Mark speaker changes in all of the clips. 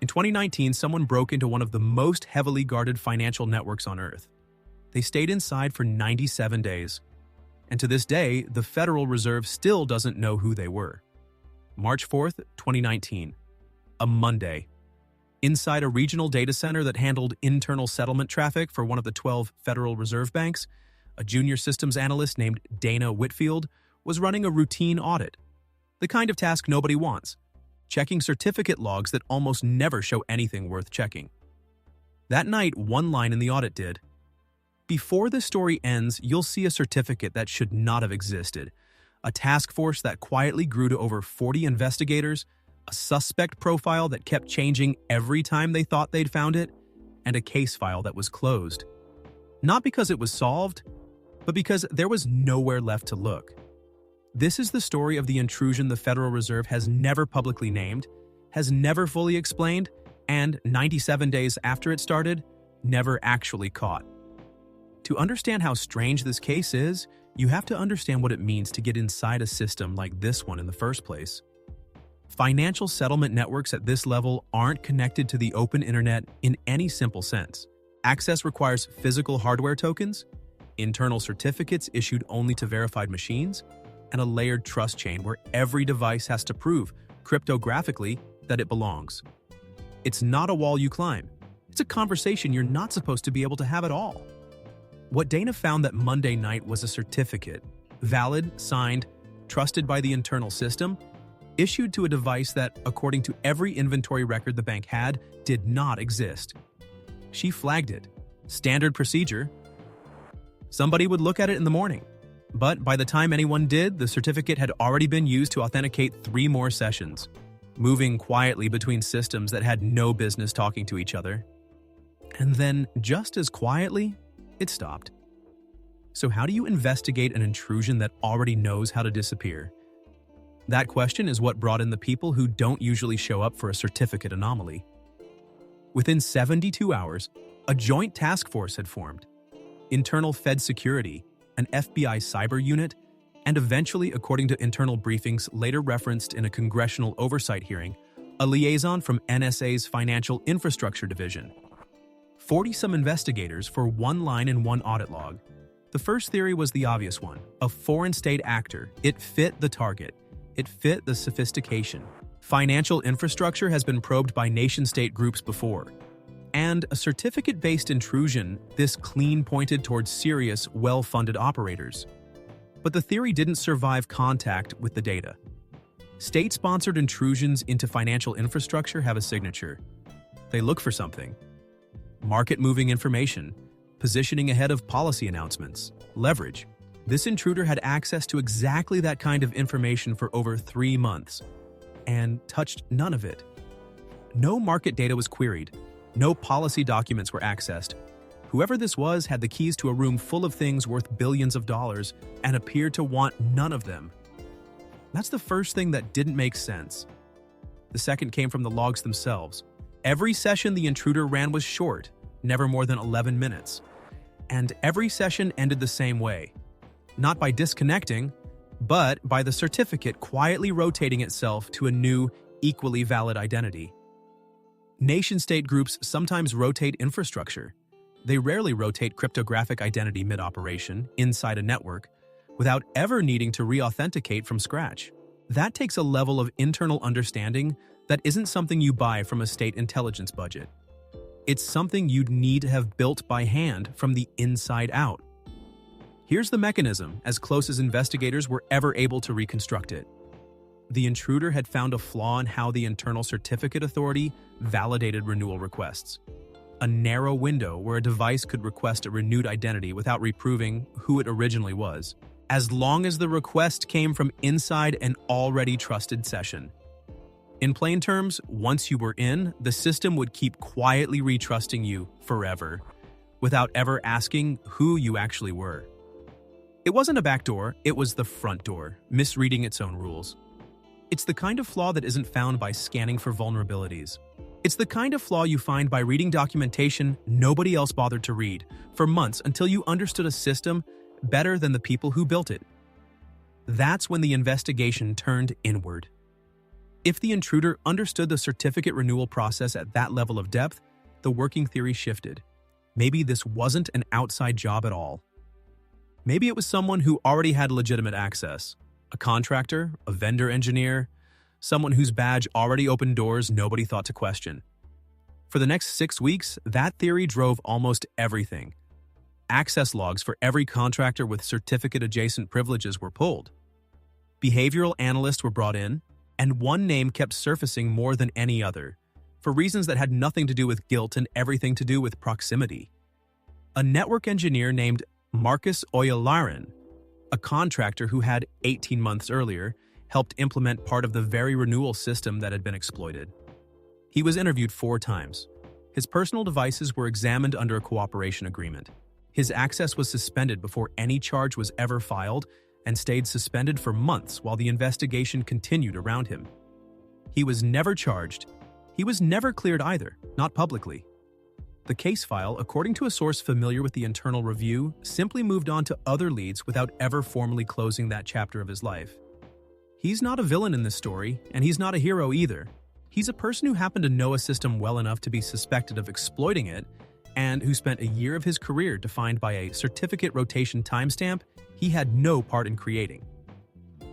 Speaker 1: In 2019, someone broke into one of the most heavily guarded financial networks on Earth. They stayed inside for 97 days. And to this day, the Federal Reserve still doesn't know who they were. March 4th, 2019. A Monday. Inside a regional data center that handled internal settlement traffic for one of the 12 Federal Reserve banks, a junior systems analyst named Dana Whitfield was running a routine audit. The kind of task nobody wants, checking certificate logs that almost never show anything worth checking. That night, one line in the audit did. Before the story ends, you'll see a certificate that should not have existed, a task force that quietly grew to over 40 investigators, a suspect profile that kept changing every time they thought they'd found it, and a case file that was closed. Not because it was solved, but because there was nowhere left to look. This is the story of the intrusion the Federal Reserve has never publicly named, has never fully explained, and 97 days after it started, never actually caught. To understand how strange this case is, you have to understand what it means to get inside a system like this one in the first place. Financial settlement networks at this level aren't connected to the open internet in any simple sense. Access requires physical hardware tokens, internal certificates issued only to verified machines, and a layered trust chain where every device has to prove, cryptographically, that it belongs. It's not a wall you climb. It's a conversation you're not supposed to be able to have at all. What Dana found that Monday night was a certificate, valid, signed, trusted by the internal system, issued to a device that, according to every inventory record the bank had, did not exist. She flagged it. Standard procedure. Somebody would look at it in the morning. But by the time anyone did, the certificate had already been used to authenticate 3 more sessions, moving quietly between systems that had no business talking to each other. And then, just as quietly, it stopped. So how do you investigate an intrusion that already knows how to disappear? That question is what brought in the people who don't usually show up for a certificate anomaly. Within 72 hours, a joint task force had formed. Internal Fed security, an FBI cyber unit, and eventually, according to internal briefings later referenced in a congressional oversight hearing, a liaison from NSA's Financial Infrastructure Division. 40-some investigators for one line in one audit log. The first theory was the obvious one, a foreign state actor. It fit the target. It fit the sophistication. Financial infrastructure has been probed by nation-state groups before. And a certificate-based intrusion, this clean pointed towards serious, well-funded operators. But the theory didn't survive contact with the data. State-sponsored intrusions into financial infrastructure have a signature. They look for something. Market-moving information, positioning ahead of policy announcements, leverage. This intruder had access to exactly that kind of information for over 3 months, and touched none of it. No market data was queried. No policy documents were accessed. Whoever this was had the keys to a room full of things worth billions of dollars and appeared to want none of them. That's the first thing that didn't make sense. The second came from the logs themselves. Every session the intruder ran was short, never more than 11 minutes. And every session ended the same way. Not by disconnecting, but by the certificate quietly rotating itself to a new, equally valid identity. Nation-state groups sometimes rotate infrastructure. They rarely rotate cryptographic identity mid-operation, inside a network, without ever needing to re-authenticate from scratch. That takes a level of internal understanding that isn't something you buy from a state intelligence budget. It's something you'd need to have built by hand from the inside out. Here's the mechanism, as close as investigators were ever able to reconstruct it. The intruder had found a flaw in how the Internal Certificate Authority validated renewal requests. A narrow window where a device could request a renewed identity without reproving who it originally was, as long as the request came from inside an already trusted session. In plain terms, once you were in, the system would keep quietly retrusting you forever, without ever asking who you actually were. It wasn't a backdoor, it was the front door, misreading its own rules. It's the kind of flaw that isn't found by scanning for vulnerabilities. It's the kind of flaw you find by reading documentation nobody else bothered to read for months until you understood a system better than the people who built it. That's when the investigation turned inward. If the intruder understood the certificate renewal process at that level of depth, the working theory shifted. Maybe this wasn't an outside job at all. Maybe it was someone who already had legitimate access. A contractor, a vendor engineer, someone whose badge already opened doors nobody thought to question. For the next 6 weeks, that theory drove almost everything. Access logs for every contractor with certificate-adjacent privileges were pulled. Behavioral analysts were brought in, and one name kept surfacing more than any other, for reasons that had nothing to do with guilt and everything to do with proximity. A network engineer named Marcus Oyalaran, a contractor who had 18 months earlier helped implement part of the very renewal system that had been exploited. He was interviewed 4 times. His personal devices were examined under a cooperation agreement. His access was suspended before any charge was ever filed and stayed suspended for months while the investigation continued around him. He was never charged. He was never cleared either, not publicly. The case file, according to a source familiar with the internal review, simply moved on to other leads without ever formally closing that chapter of his life. He's not a villain in this story, and he's not a hero either. He's a person who happened to know a system well enough to be suspected of exploiting it, and who spent a year of his career defined by a certificate rotation timestamp he had no part in creating.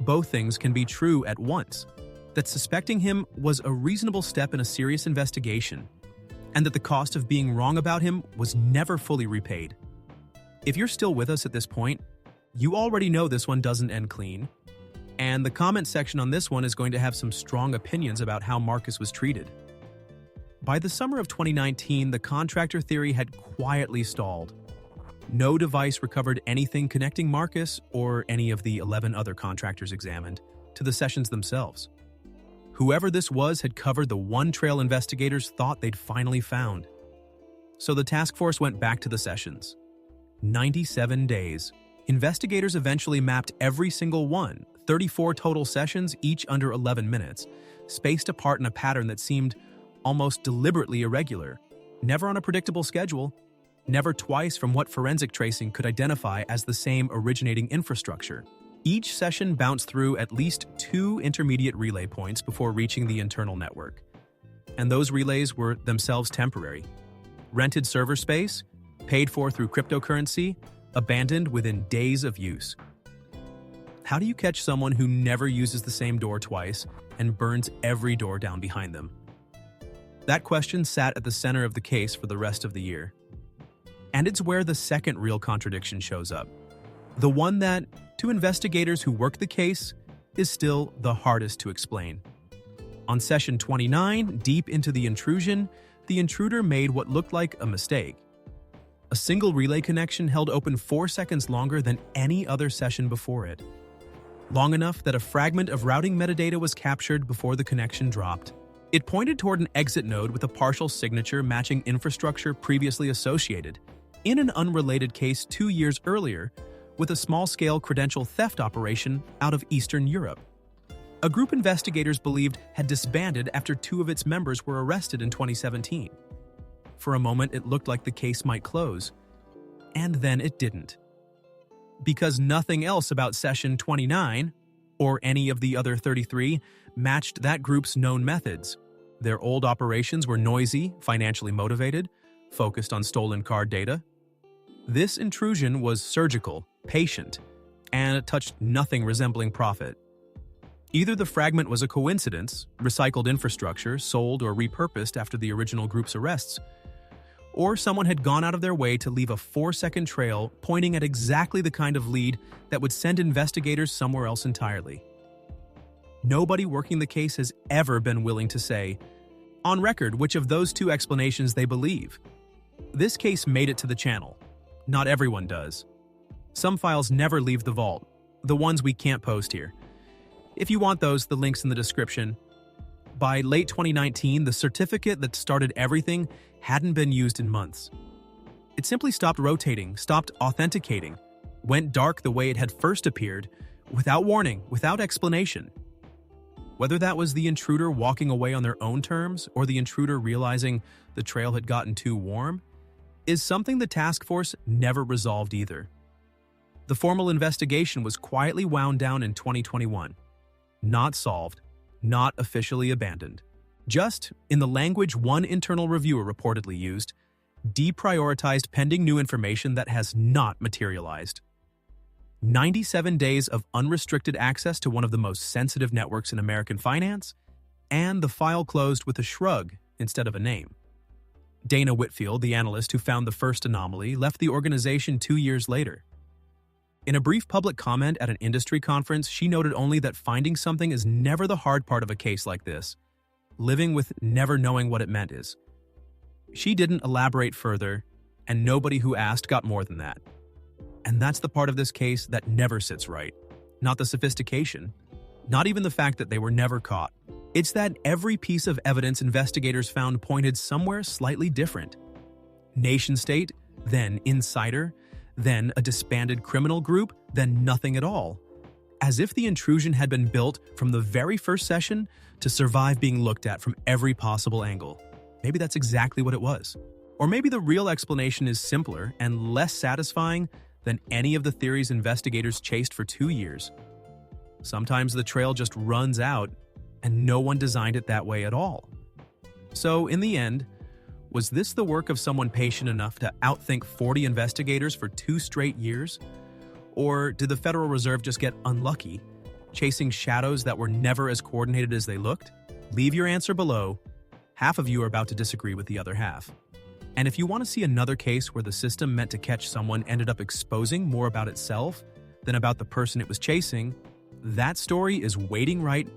Speaker 1: Both things can be true at once: that suspecting him was a reasonable step in a serious investigation, and that the cost of being wrong about him was never fully repaid. If you're still with us at this point, you already know this one doesn't end clean, and the comment section on this one is going to have some strong opinions about how Marcus was treated. By the summer of 2019, the contractor theory had quietly stalled. No device recovered anything connecting Marcus, or any of the 11 other contractors examined, to the sessions themselves. Whoever this was had covered the one trail investigators thought they'd finally found. So the task force went back to the sessions. 97 days. Investigators eventually mapped every single one, 34 total sessions, each under 11 minutes, spaced apart in a pattern that seemed almost deliberately irregular, never on a predictable schedule, never twice from what forensic tracing could identify as the same originating infrastructure. Each session bounced through at least 2 intermediate relay points before reaching the internal network. And those relays were themselves temporary. Rented server space, paid for through cryptocurrency, abandoned within days of use. How do you catch someone who never uses the same door twice and burns every door down behind them? That question sat at the center of the case for the rest of the year. And it's where the second real contradiction shows up. The one that, to investigators who work the case, is still the hardest to explain. On session 29, deep into the intrusion, the intruder made what looked like a mistake. A single relay connection held open 4 seconds longer than any other session before it. Long enough that a fragment of routing metadata was captured before the connection dropped. It pointed toward an exit node with a partial signature matching infrastructure previously associated, in an unrelated case 2 years earlier, with a small-scale credential theft operation out of Eastern Europe. A group investigators believed had disbanded after 2 of its members were arrested in 2017. For a moment, it looked like the case might close. And then it didn't. Because nothing else about Session 29, or any of the other 33, matched that group's known methods. Their old operations were noisy, financially motivated, focused on stolen card data. This intrusion was surgical, patient, and it touched nothing resembling profit. Either the fragment was a coincidence, recycled infrastructure, sold or repurposed after the original group's arrests, or someone had gone out of their way to leave a 4-second trail pointing at exactly the kind of lead that would send investigators somewhere else entirely. Nobody working the case has ever been willing to say, on record, which of those 2 explanations they believe. This case made it to the channel. Not everyone does. Some files never leave the vault, the ones we can't post here. If you want those, the link's in the description. By late 2019, the certificate that started everything hadn't been used in months. It simply stopped rotating, stopped authenticating, went dark the way it had first appeared, without warning, without explanation. Whether that was the intruder walking away on their own terms or the intruder realizing the trail had gotten too warm, is something the task force never resolved either. The formal investigation was quietly wound down in 2021. Not solved, not officially abandoned. Just, in the language one internal reviewer reportedly used, deprioritized pending new information that has not materialized. 97 days of unrestricted access to one of the most sensitive networks in American finance, and the file closed with a shrug instead of a name. Dana Whitfield, the analyst who found the first anomaly, left the organization 2 years later. In a brief public comment at an industry conference, she noted only that finding something is never the hard part of a case like this. Living with never knowing what it meant is. She didn't elaborate further, and nobody who asked got more than that. And that's the part of this case that never sits right. Not the sophistication, not even the fact that they were never caught. It's that every piece of evidence investigators found pointed somewhere slightly different. Nation-state, then insider, then a disbanded criminal group, then nothing at all. As if the intrusion had been built from the very first session to survive being looked at from every possible angle. Maybe that's exactly what it was. Or maybe the real explanation is simpler and less satisfying than any of the theories investigators chased for 2 years. Sometimes the trail just runs out, and no one designed it that way at all. So, in the end, was this the work of someone patient enough to outthink 40 investigators for 2 straight years? Or did the Federal Reserve just get unlucky, chasing shadows that were never as coordinated as they looked? Leave your answer below. Half of you are about to disagree with the other half. And if you want to see another case where the system meant to catch someone ended up exposing more about itself than about the person it was chasing, that story is waiting right